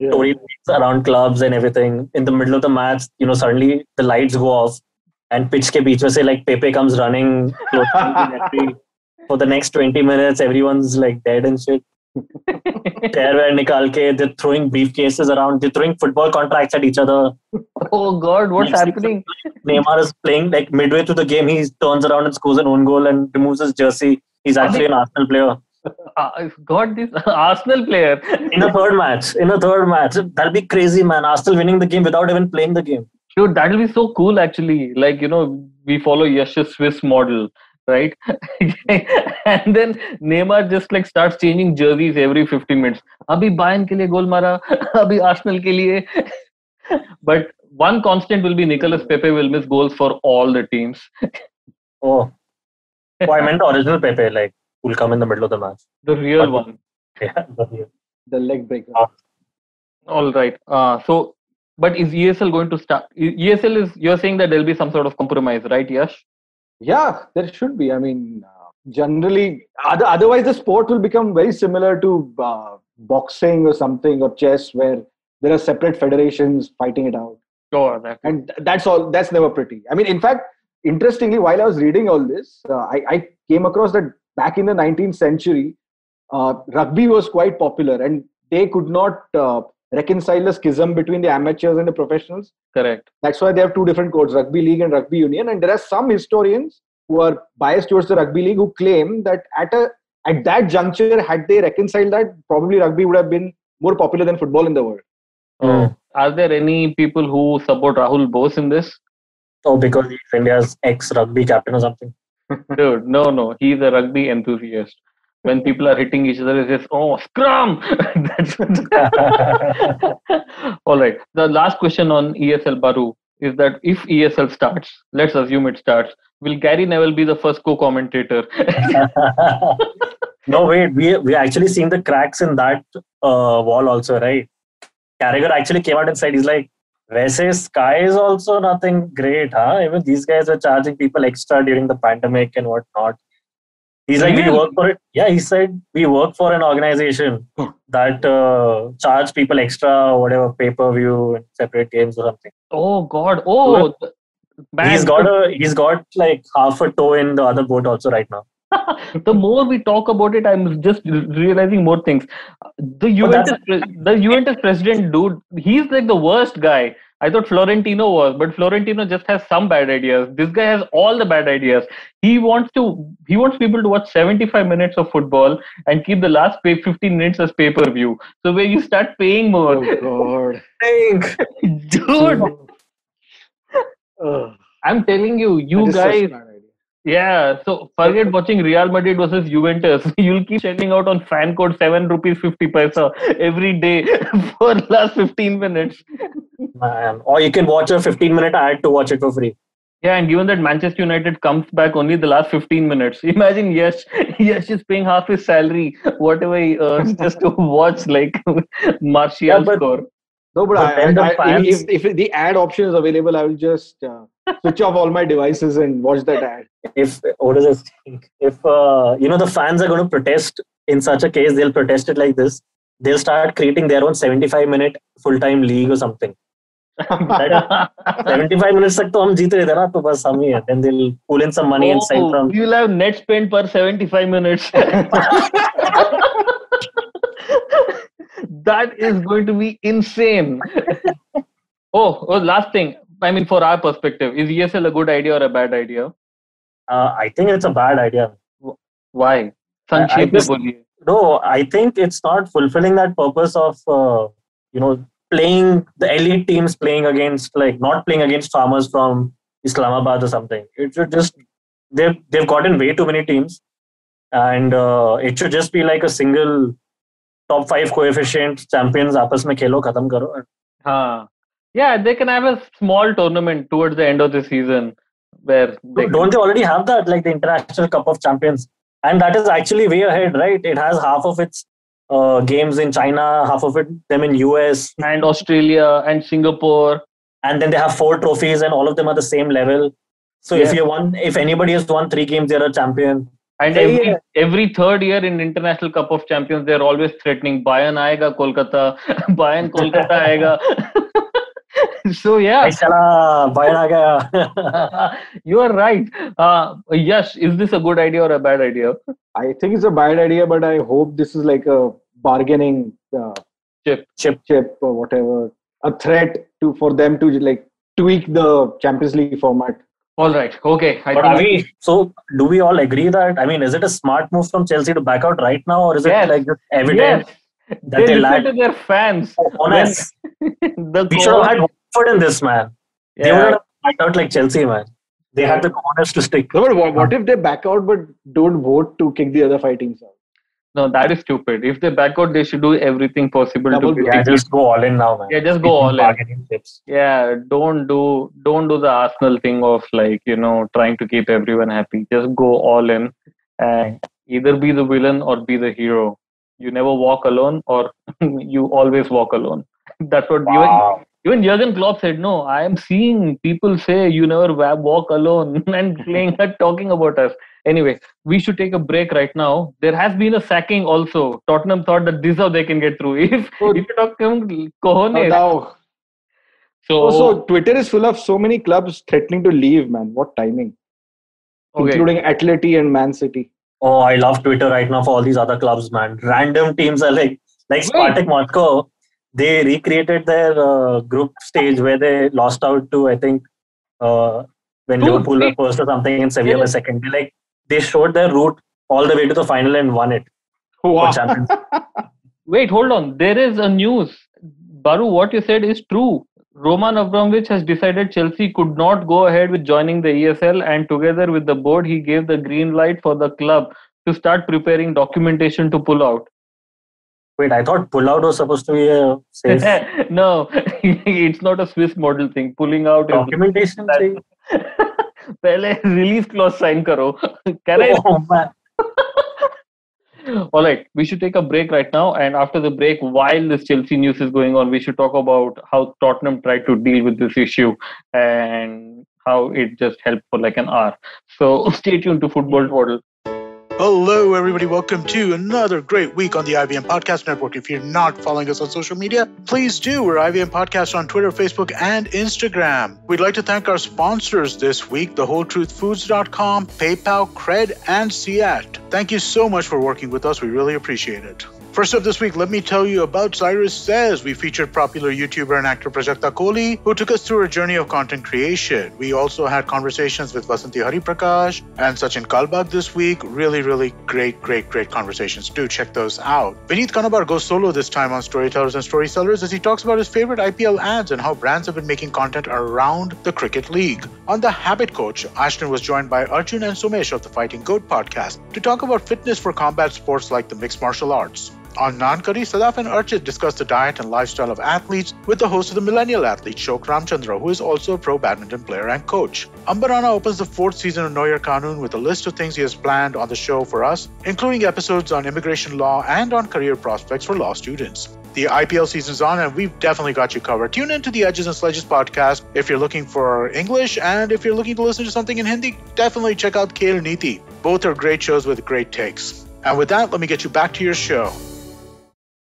[SPEAKER 5] Stories around clubs and everything. In the middle of the match, suddenly the lights go off and pitch ke beech mein se like Pepe comes running close to the referee. For the next 20 minutes, everyone's like dead and shit. Terror nikal ke, they're throwing briefcases around, they're throwing football contracts at each other.
[SPEAKER 3] Oh God, what's happening?
[SPEAKER 5] Neymar is playing like midway through the game, he turns around and scores an own goal and removes his jersey. He's actually an Arsenal player.
[SPEAKER 3] God, this Arsenal player.
[SPEAKER 5] In a third match. That'll be crazy, man. Arsenal winning the game without even playing the game.
[SPEAKER 3] Dude, that'll be so cool actually. Like, we follow Yash's Swiss model, right? And then Neymar just like starts changing jerseys every 50 minutes. Abhi Bayern ke liye goal mara, abhi Arsenal ke liye. But one constant will be Nicolas Pepe will miss goals for all the teams.
[SPEAKER 5] Oh, I meant the original Pepe, like, will come in the middle of the match.
[SPEAKER 3] The real one.
[SPEAKER 5] Yeah,
[SPEAKER 4] the leg breaker.
[SPEAKER 3] All right. But is ESL going to start? ESL is, you're saying that there'll be some sort of compromise, right, Yash?
[SPEAKER 4] Yeah, there should be. I mean, generally, otherwise the sport will become very similar to boxing or something, or chess, where there are separate federations fighting it out.
[SPEAKER 3] Sure.
[SPEAKER 4] And that's all. That's never pretty. I mean, in fact, interestingly, while I was reading all this, I came across that back in the 19th century, rugby was quite popular, and they could not reconcile the schism between the amateurs and the professionals.
[SPEAKER 3] Correct.
[SPEAKER 4] That's why they have two different codes, Rugby League and Rugby Union. And there are some historians who are biased towards the Rugby League who claim that at that juncture, had they reconciled that, probably rugby would have been more popular than football in the world.
[SPEAKER 3] Are there any people who support Rahul Bose in this?
[SPEAKER 5] Oh, because he's India's ex-rugby captain or something?
[SPEAKER 3] Dude, no. He's a rugby enthusiast. When people are hitting each other, it's just, oh, scrum! All right. The last question on ESL, Baru, is that if ESL starts, let's assume it starts, will Gary Neville be the first co-commentator?
[SPEAKER 5] No, wait. We actually seen the cracks in that wall also, right? Carragher actually came out and said, he's like, Vese Sky is also nothing great, huh? Even these guys were charging people extra during the pandemic and whatnot. He's like, we work for it. Yeah, he said, we work for an organization that charge people extra, whatever, pay-per-view and separate games or something.
[SPEAKER 3] Oh, God. Oh,
[SPEAKER 5] he's got like half a toe in the other boat also right now.
[SPEAKER 3] The more we talk about it, I'm just realizing more things. The Juventus president, dude, he's like the worst guy. I thought Florentino was, but Florentino just has some bad ideas. This guy has all the bad ideas. He wants people to watch 75 minutes of football and keep the last 15 minutes as pay-per-view. So where you start paying more.
[SPEAKER 4] Oh God.
[SPEAKER 3] Dude. I'm telling you, you guys. Yeah, so forget watching Real Madrid versus Juventus. You'll keep shelling out on fan code 7 rupees 50 paisa every day for last 15 minutes.
[SPEAKER 5] Man. Or you can watch a 15-minute ad to watch it for free.
[SPEAKER 3] Yeah, and given that Manchester United comes back only the last 15 minutes, imagine Yash is paying half his salary, whatever he earns, just to watch like Martial score.
[SPEAKER 4] No, but if the ad option is available, I will just switch off all my devices and watch that ad.
[SPEAKER 5] What does it think? If the fans are going to protest in such a case, they'll protest it like this. They'll start creating their own 75-minute full-time league or something. 75 minutes tak to hum jeet rahe the na, to bas hum hi hai. Then they'll pull in some money and send from.
[SPEAKER 3] You'll have net spend per 75 minutes. That is going to be insane. Oh, last thing. I mean, for our perspective, is ESL a good idea or a bad idea?
[SPEAKER 5] I think it's a bad idea.
[SPEAKER 3] Why?
[SPEAKER 5] No, I think it's not fulfilling that purpose of playing the elite teams not playing against farmers from Islamabad or something. It should just they've gotten way too many teams, and it should just be like a single top 5 coefficient champions आपस में खेलो खत्म करो.
[SPEAKER 3] Yeah, they can have a small tournament towards the end of the season where
[SPEAKER 5] don't they already have that, like the International Cup of Champions? And that is actually way ahead, right? It has half of its games in China, half of them in US
[SPEAKER 3] and Australia and Singapore,
[SPEAKER 5] and then they have 4 trophies and all of them are the same level. So if anybody has won 3 games, they're a champion.
[SPEAKER 3] And every third year in International Cup of Champions, they're always threatening Bayern aayega Kolkata, Bayern Kolkata aayega. So yeah, you are right. Yash, is this a good idea or a bad idea?
[SPEAKER 4] I think it's a bad idea, but I hope this is like a bargaining chip or whatever, a threat for them to like tweak the Champions League format.
[SPEAKER 3] All right. Okay.
[SPEAKER 5] So do we all agree that, I mean, is it a smart move from Chelsea to back out right now, or is it like just evident that
[SPEAKER 3] they listen to their fans?
[SPEAKER 5] Honest. We should have had Watford in this, man. Yeah. They would have backed out like Chelsea, man. They had the corners to stick.
[SPEAKER 4] No, but what if they back out but don't vote to kick the other 5 teams out?
[SPEAKER 3] No, that is stupid. If they back out, they should do everything possible to
[SPEAKER 5] just go all in now, man.
[SPEAKER 3] Yeah, just go all in. Yeah, don't do the Arsenal thing of trying to keep everyone happy. Just go all in and either be the villain or be the hero. You never walk alone, or you always walk alone. That's what even Jurgen Klopp said. No, I am seeing people say you never walk alone and talking about us. Anyway, we should take a break right now. There has been a sacking also. Tottenham thought that this is how they can get through. If you talk to cojones.
[SPEAKER 4] So Twitter is full of so many clubs threatening to leave, man. What timing? Okay. Including Atleti and Man City.
[SPEAKER 5] Oh, I love Twitter right now for all these other clubs, man. Random teams are like Spartak Moscow. They recreated their group stage where they lost out to, I think, when Liverpool were first or something and Sevilla was second. They showed their route all the way to the final and won it.
[SPEAKER 4] Wow.
[SPEAKER 3] Wait, hold on. There is a news. Baru, what you said is true. Roman Abramovich has decided Chelsea could not go ahead with joining the ESL, and together with the board, he gave the green light for the club to start preparing documentation to pull out.
[SPEAKER 5] Wait, I thought pull out was supposed to be a safe.
[SPEAKER 3] No, it's not a Swiss model thing. Pulling out
[SPEAKER 5] documentation thing.
[SPEAKER 3] Pehle release clause sign karo. Man. All right, we should take a break right now, and after the break, while this Chelsea news is going on, we should talk about how Tottenham tried to deal with this issue and how it just helped for like an hour. So stay tuned to Football Twaddle.
[SPEAKER 1] Hello, everybody. Welcome to another great week on the IVM Podcast Network. If you're not following us on social media, please do. We're IVM Podcast on Twitter, Facebook, and Instagram. We'd like to thank our sponsors this week, thewholetruthfoods.com, PayPal, Cred, and Siat. Thank you so much for working with us. We really appreciate it. First up this week, let me tell you about Cyrus Says. We featured popular YouTuber and actor Prajakta Kohli, who took us through her journey of content creation. We also had conversations with Vasanthi Hariprakash and Sachin Kalbag this week. Really great conversations. Do check those out. Vineet Kanabar goes solo this time on Storytellers and Storysellers as he talks about his favorite IPL ads and how brands have been making content around the Cricket League. On The Habit Coach, Ashton was joined by Arjun and Sumesh of the Fighting Goat podcast to talk about fitness for combat sports like the mixed martial arts. On Nankari, Sadaf and Archit discussed the diet and lifestyle of athletes with the host of the Millennial Athlete, Shok Ramchandra, who is also a pro badminton player and coach. Ambarana opens the 4th season of Know Your Kanun with a list of things he has planned on the show for us, including episodes on immigration law and on career prospects for law students. The IPL season's on and we've definitely got you covered. Tune in to the Edges and Sledges podcast if you're looking for English, and if you're looking to listen to something in Hindi, definitely check out Khel Neeti. Both are great shows with great takes. And with that, let me get you back to your show.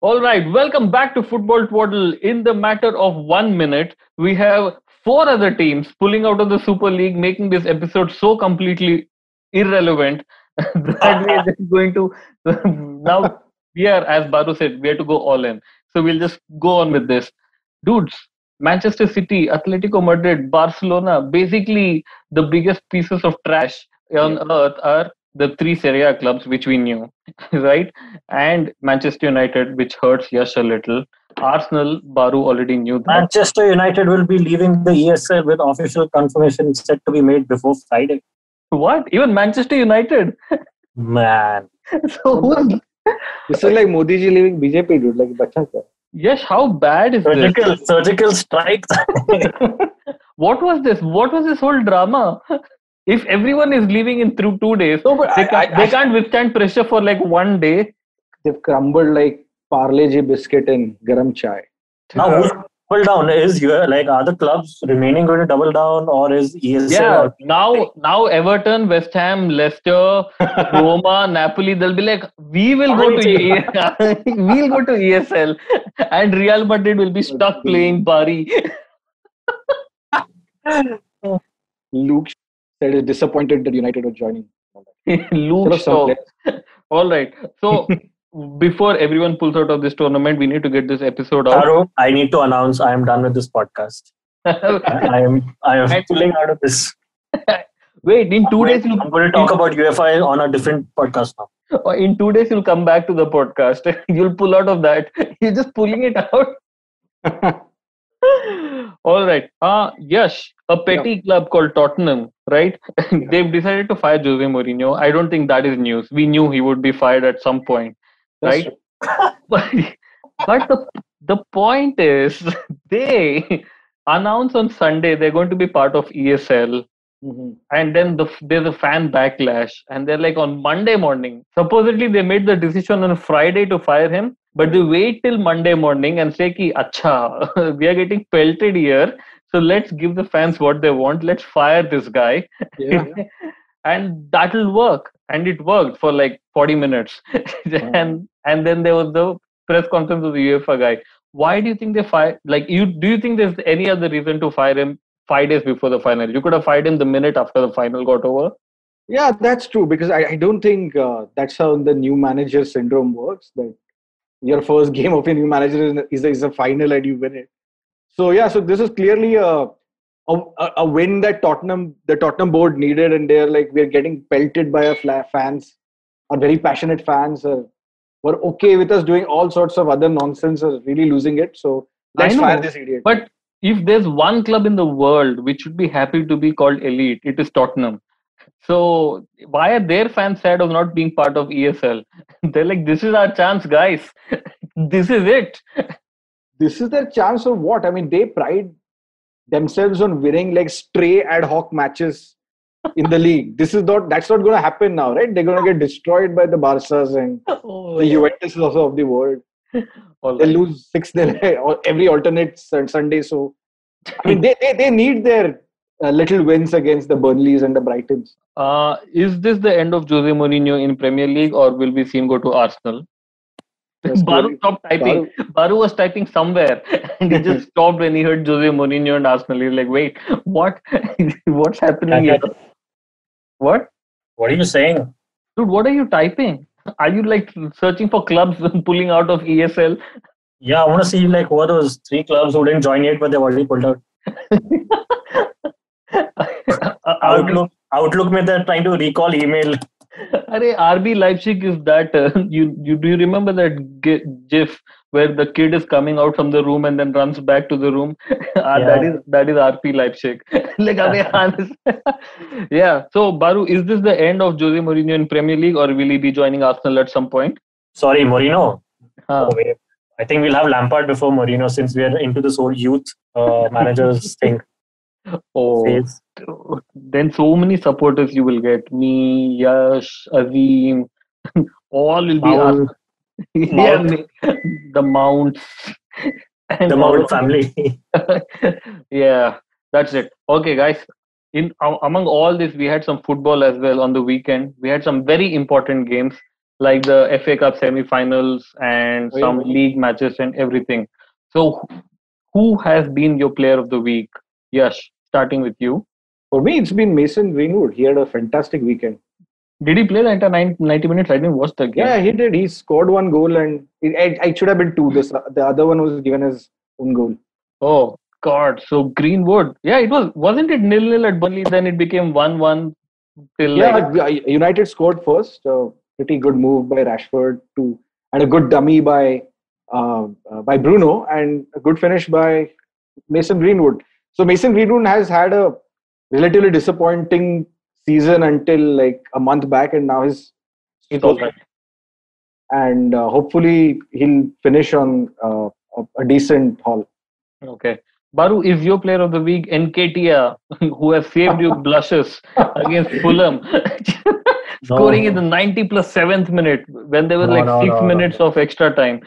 [SPEAKER 3] All right, welcome back to Football Twaddle. In the matter of 1 minute, we have 4 other teams pulling out of the Super League, making this episode so completely irrelevant that we are just going to now. We are, as Baru said, we have to go all in. So we'll just go on with this. Dudes, Manchester City, Atletico Madrid, Barcelona, basically the biggest pieces of trash on earth are the 3 Serie A clubs which we knew, right? And Manchester United, which hurts Yash a little. Arsenal, Baru already knew that.
[SPEAKER 5] Manchester United will be leaving the ESL with official confirmation set to be made before Friday.
[SPEAKER 3] What? Even Manchester United?
[SPEAKER 5] Man.
[SPEAKER 3] So who's...
[SPEAKER 4] This is like Modi ji leaving BJP, dude. Like, bacha kya?
[SPEAKER 3] Yes, how bad is this?
[SPEAKER 5] Surgical strikes.
[SPEAKER 3] What was this? What was this whole drama? If everyone is leaving in through 2 days, they can't withstand pressure for like 1 day.
[SPEAKER 4] They've crumbled like Parle G biscuit in garam chai.
[SPEAKER 5] Now, who's double down? Are the clubs remaining going to double down, or is ESL?
[SPEAKER 3] Yeah, now Everton, West Ham, Leicester, Roma, Napoli, they'll be like, we'll go to ESL, and Real Madrid will be stuck playing Bari.
[SPEAKER 4] Luke said he's disappointed that United are joining.
[SPEAKER 3] Luke Shaw. All right. So before everyone pulls out of this tournament, we need to get this episode out.
[SPEAKER 5] Taro, I need to announce I am done with this podcast. I am pulling out of this.
[SPEAKER 3] Wait, in 2 days
[SPEAKER 5] I'm going to talk about UEFA on a different podcast now.
[SPEAKER 3] In 2 days you'll come back to the podcast. You'll pull out of that. You're just pulling it out. All right. Yash, a petty club called Tottenham, right? They've decided to fire Jose Mourinho. I don't think that is news. We knew he would be fired at some point, right? But the point is, they announce on Sunday they're going to be part of ESL. Mm-hmm. And then there's a fan backlash. And they're like, on Monday morning, supposedly they made the decision on Friday to fire him. But they wait till Monday morning and say, ki, acha, we are getting pelted here. So let's give the fans what they want. Let's fire this guy. Yeah. And that'll work. And it worked for like 40 minutes. and then there was the press conference of the UEFA guy. Why do you think they fired? Do you think there's any other reason to fire him 5 days before the final? You could have fired him the minute after the final got over.
[SPEAKER 4] Yeah, that's true. Because I don't think that's how the new manager syndrome works. That your first game of a new manager is a final and you win it. So yeah, so this is clearly a win that the Tottenham board needed, and they're like, we're getting pelted by our fans, our very passionate fans were okay with us doing all sorts of other nonsense, or really losing it. So let's fire this idiot.
[SPEAKER 3] But if there's one club in the world which should be happy to be called elite, it is Tottenham. So why are their fans sad of not being part of ESL? They're like, this is our chance, guys. This is it.
[SPEAKER 4] This is their chance of what? I mean, they pride themselves on winning like stray ad hoc matches in the league. That's not going to happen now, right? They're going to get destroyed by the Barças and the Juventus also of the world. They lose 6-0 every alternate Sunday. So I mean, they need their little wins against the Burnleys and the Brightons.
[SPEAKER 3] Is this the end of Jose Mourinho in Premier League, or will we see him go to Arsenal? Baru stopped typing. Baru was typing somewhere and he just stopped when he heard Jose Mourinho and Arsenal. He's like, wait, what? What's happening here? What?
[SPEAKER 5] What are you saying?
[SPEAKER 3] Dude, what are you typing? Are you like searching for clubs pulling out of ESL?
[SPEAKER 5] Yeah, I want to see like who are those 3 clubs who didn't join yet, but they've already pulled out. Outlook में they're trying to recall email.
[SPEAKER 3] Arey, RB Leipzig is that you do you remember that GIF where the kid is coming out from the room and then runs back to the room? That is RB Leipzig. Like, yeah. So Baru, is this the end of Jose Mourinho in Premier League, or will he be joining Arsenal at some point?
[SPEAKER 5] Sorry, Mourinho.
[SPEAKER 3] Huh.
[SPEAKER 5] Oh, wait. I think we'll have Lampard before Mourinho since we are into this whole youth managers thing.
[SPEAKER 3] Oh,
[SPEAKER 5] Phase.
[SPEAKER 3] then so many supporters you will get. Me, Yash, Azim, all will be
[SPEAKER 5] Mount.
[SPEAKER 3] yeah, the Mounts. And
[SPEAKER 5] The Mount family.
[SPEAKER 3] Yeah, that's it. Okay, guys. Among all this, we had some football as well on the weekend. We had some very important games like the FA Cup semi-finals and some league matches and everything. So, who has been your player of the week? Yash, starting with you.
[SPEAKER 4] For me, it's been Mason Greenwood. He had a fantastic weekend.
[SPEAKER 3] Did he play the entire 90 minutes? I didn't watch the game.
[SPEAKER 4] Yeah, he did. He scored 1 goal and it should have been 2. The other one was given as own goal.
[SPEAKER 3] Oh, God. So, Greenwood. Yeah, wasn't it 0-0 at Burnley? Then it became 1-1 till
[SPEAKER 4] United scored first. Pretty good move by Rashford and a good dummy by Bruno and a good finish by Mason Greenwood. So Mason Greenwood has had a relatively disappointing season until like a month back, and now he's
[SPEAKER 5] all right.
[SPEAKER 4] And hopefully he'll finish on a decent haul.
[SPEAKER 3] Okay. Baru, is your player of the week Nketiah, who has saved you blushes against Fulham, scoring in the 90 plus 7th minute when there were 6 minutes of extra time?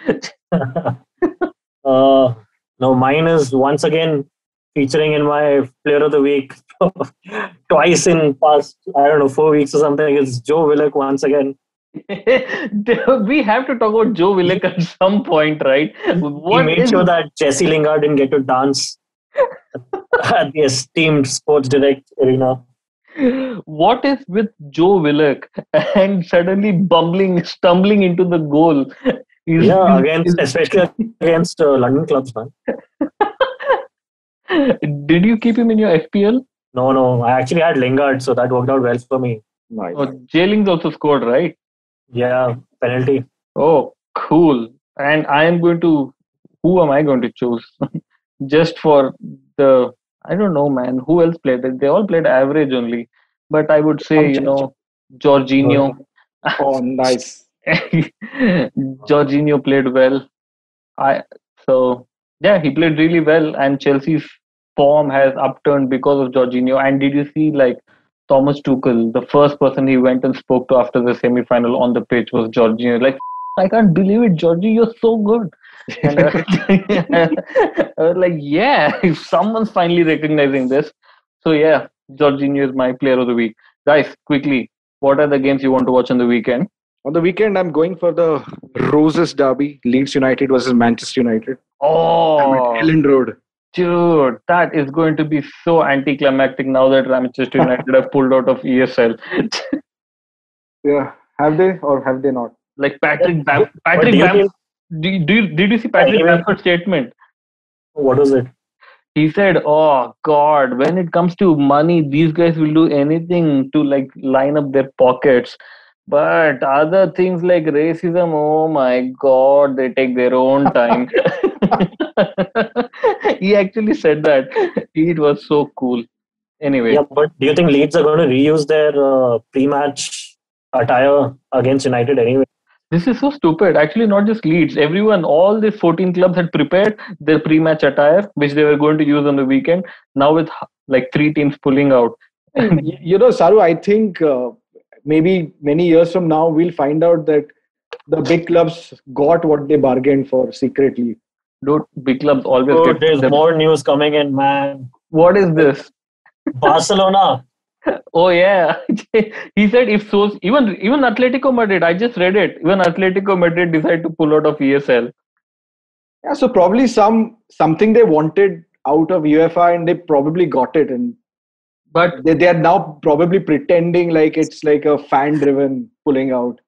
[SPEAKER 5] No, mine is once again featuring in my player of the week twice in past, 4 weeks or something. It's Joe Willock once again.
[SPEAKER 3] We have to talk about Joe Willock at some point, right?
[SPEAKER 5] He made sure that Jesse Lingard didn't get to dance at the esteemed Sports Direct arena.
[SPEAKER 3] What is with Joe Willock and suddenly stumbling into the goal?
[SPEAKER 5] Especially against London clubs, man.
[SPEAKER 3] Did you keep him in your FPL?
[SPEAKER 5] No. I actually had Lingard, so that worked out well for me.
[SPEAKER 4] Nice.
[SPEAKER 3] Oh, Jailings also scored, right?
[SPEAKER 5] Yeah, penalty.
[SPEAKER 3] Oh, cool. And who am I going to choose? Just for I don't know, man. Who else played it? They all played average only. But I would say, Jorginho.
[SPEAKER 4] Oh, nice.
[SPEAKER 3] Jorginho played well. He played really well, and Chelsea's form has upturned because of Jorginho. And did you see Thomas Tuchel, the first person he went and spoke to after the semi-final on the pitch was Jorginho. Like, I can't believe it, Jorginho, you're so good. And I was like, yeah, if someone's finally recognizing this. So yeah, Jorginho is my player of the week. Guys, quickly, what are the games you want to watch on the weekend?
[SPEAKER 4] On the weekend, I'm going for the Roses Derby, Leeds United versus Manchester United.
[SPEAKER 3] Oh,
[SPEAKER 4] I'm at Ellen Road.
[SPEAKER 3] Dude, that is going to be so anticlimactic now that Manchester United have pulled out of ESL.
[SPEAKER 4] Yeah, have they or have they not?
[SPEAKER 3] Like Patrick Bamford. Did you see Patrick Bamford's statement?
[SPEAKER 5] What was it?
[SPEAKER 3] He said, "Oh God, when it comes to money, these guys will do anything to line up their pockets. But other things like racism, oh my God, they take their own time." He actually said that. It was so cool. Anyway.
[SPEAKER 5] Yeah, but do you think Leeds are going to reuse their pre-match attire against United anyway?
[SPEAKER 3] This is so stupid. Actually, not just Leeds. Everyone, all these 14 clubs had prepared their pre-match attire, which they were going to use on the weekend. Now with 3 teams pulling out.
[SPEAKER 4] Saru, I think maybe many years from now, we'll find out that the big clubs got what they bargained for secretly.
[SPEAKER 3] Dude, big clubs always get...
[SPEAKER 5] There's more news coming in, man.
[SPEAKER 3] What is this?
[SPEAKER 5] Barcelona.
[SPEAKER 3] Oh yeah, he said if so, even Atletico Madrid. I just read it. Even Atletico Madrid decided to pull out of ESL.
[SPEAKER 4] Yeah, so probably something they wanted out of UEFA, and they probably got it. But they are now probably pretending like it's like a fan-driven pulling out.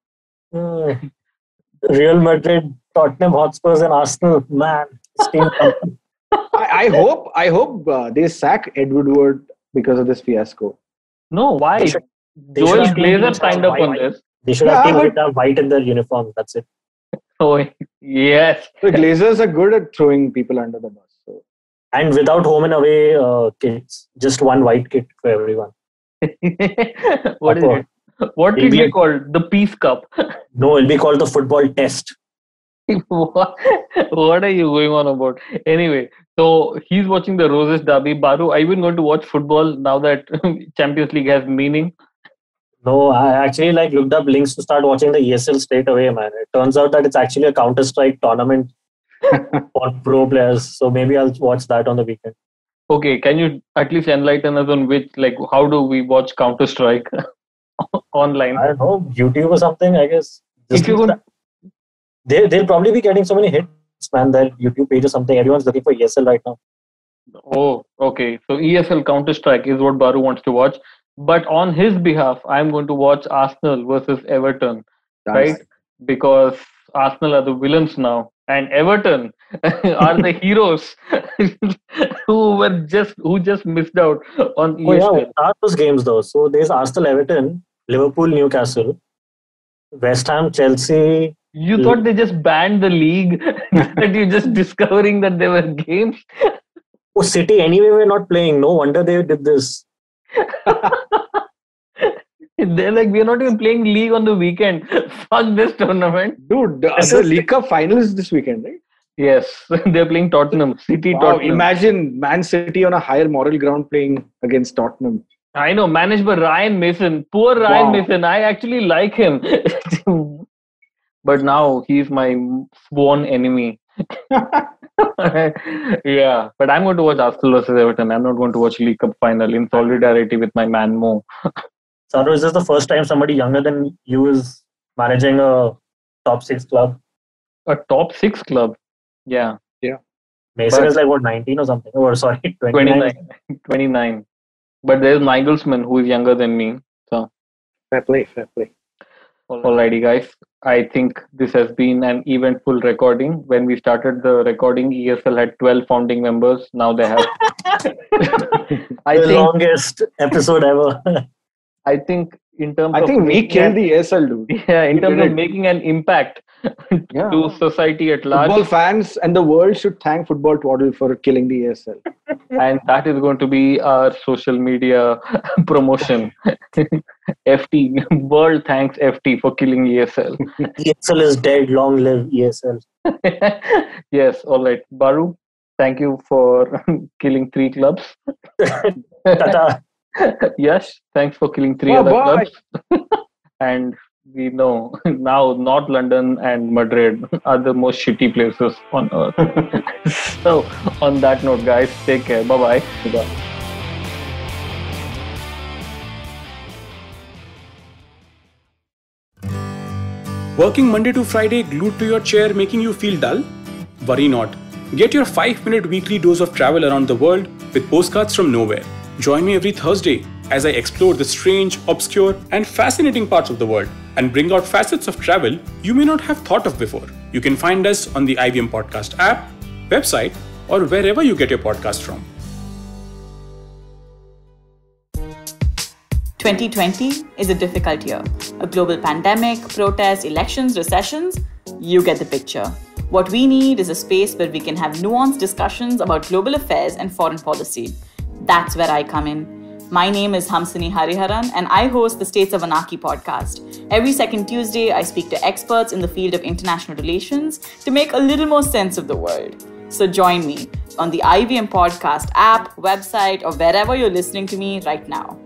[SPEAKER 5] Real Madrid, Tottenham Hotspurs, and Arsenal. Man, this team.
[SPEAKER 4] I hope they sack Ed Woodward because of this fiasco.
[SPEAKER 3] No, why?
[SPEAKER 5] They should
[SPEAKER 3] Joel
[SPEAKER 5] have
[SPEAKER 3] Glazer
[SPEAKER 5] teams
[SPEAKER 3] signed up
[SPEAKER 5] white.
[SPEAKER 3] on this.
[SPEAKER 5] They should have teams that have white in their uniforms. That's it.
[SPEAKER 3] Oh, yes.
[SPEAKER 4] The Glazers are good at throwing people under the bus. So.
[SPEAKER 5] And without home and away kits, just one white kit for everyone.
[SPEAKER 3] What is it? What
[SPEAKER 5] It'll
[SPEAKER 3] is
[SPEAKER 5] be
[SPEAKER 3] it called? The Peace Cup.
[SPEAKER 5] No, it'll be called the football test.
[SPEAKER 3] What are you going on about? Anyway, so he's watching the Roses Derby. Baru, are you even going to watch football now that Champions League has meaning?
[SPEAKER 5] No, I actually looked up links to start watching the ESL straight away, man. It turns out that it's actually a Counter-Strike tournament for pro players. So maybe I'll watch that on the weekend.
[SPEAKER 3] Okay, can you at least enlighten us on how do we watch Counter-Strike online?
[SPEAKER 5] I don't know, YouTube or something, I guess.
[SPEAKER 3] If you could...
[SPEAKER 5] They'll probably be getting so many hits, man, their YouTube page or something. Everyone's looking for ESL right now.
[SPEAKER 3] Oh, okay. So ESL Counter-Strike is what Baru wants to watch. But on his behalf, I'm going to watch Arsenal versus Everton, right? Because Arsenal are the villains now, and Everton are the heroes who just missed out on ESL.
[SPEAKER 5] Oh yeah, what are those games though? So there's Arsenal, Everton, Liverpool, Newcastle, West Ham, Chelsea.
[SPEAKER 3] You thought they just banned the league? That you're just discovering that there were games?
[SPEAKER 5] Oh, City anyway we're not playing. No wonder they did this.
[SPEAKER 3] They're like, we're not even playing league on the weekend. Fuck this tournament.
[SPEAKER 4] Dude, the League Cup final is this weekend, right?
[SPEAKER 3] Yes, they're playing Tottenham. City,
[SPEAKER 4] wow,
[SPEAKER 3] Tottenham.
[SPEAKER 4] Imagine Man City on a higher moral ground playing against Tottenham.
[SPEAKER 3] I know, managed by Ryan Mason. Poor Ryan Mason. I actually like him. But now he's my sworn enemy. Yeah, but I'm going to watch Arsenal versus Everton. I'm not going to watch League Cup final in solidarity with my man Mo.
[SPEAKER 5] Saru, is this the first time somebody younger than you is managing a top 6 club?
[SPEAKER 3] A top 6 club? Yeah.
[SPEAKER 5] Mason is 19 or something. Or sorry, 29.
[SPEAKER 3] 29. But there's Nigelsmann who is younger than me. So
[SPEAKER 4] Fair play.
[SPEAKER 3] Alrighty, guys. I think this has been an eventful recording. When we started the recording, ESL had 12 founding members. Now they have...
[SPEAKER 5] longest episode ever.
[SPEAKER 3] I think in terms
[SPEAKER 4] I think we killed the ESL, dude.
[SPEAKER 3] Yeah, in terms of making an impact to society at large.
[SPEAKER 4] Football fans and the world should thank Football Twaddle for killing the ESL.
[SPEAKER 3] And that is going to be our social media promotion. FT, world thanks FT for killing ESL.
[SPEAKER 5] ESL is dead, long live ESL.
[SPEAKER 3] Yes, all right. Baru, thank you for killing 3 clubs.
[SPEAKER 5] Tata.
[SPEAKER 3] Yes, thanks for killing 3 other clubs. And we know now North London and Madrid are the most shitty places on earth. So, on that note, guys, take care. Bye-bye.
[SPEAKER 6] Working Monday to Friday glued to your chair making you feel dull? Worry not. Get your 5-minute weekly dose of travel around the world with Postcards from Nowhere. Join me every Thursday as I explore the strange, obscure, and fascinating parts of the world and bring out facets of travel you may not have thought of before. You can find us on the IVM Podcast app, website, or wherever you get your podcast from.
[SPEAKER 7] 2020 is a difficult year. A global pandemic, protests, elections, recessions. You get the picture. What we need is a space where we can have nuanced discussions about global affairs and foreign policy. That's where I come in. My name is Hamsini Hariharan and I host the States of Anarchy podcast. Every second Tuesday, I speak to experts in the field of international relations to make a little more sense of the world. So join me on the IVM podcast app, website, or wherever you're listening to me right now.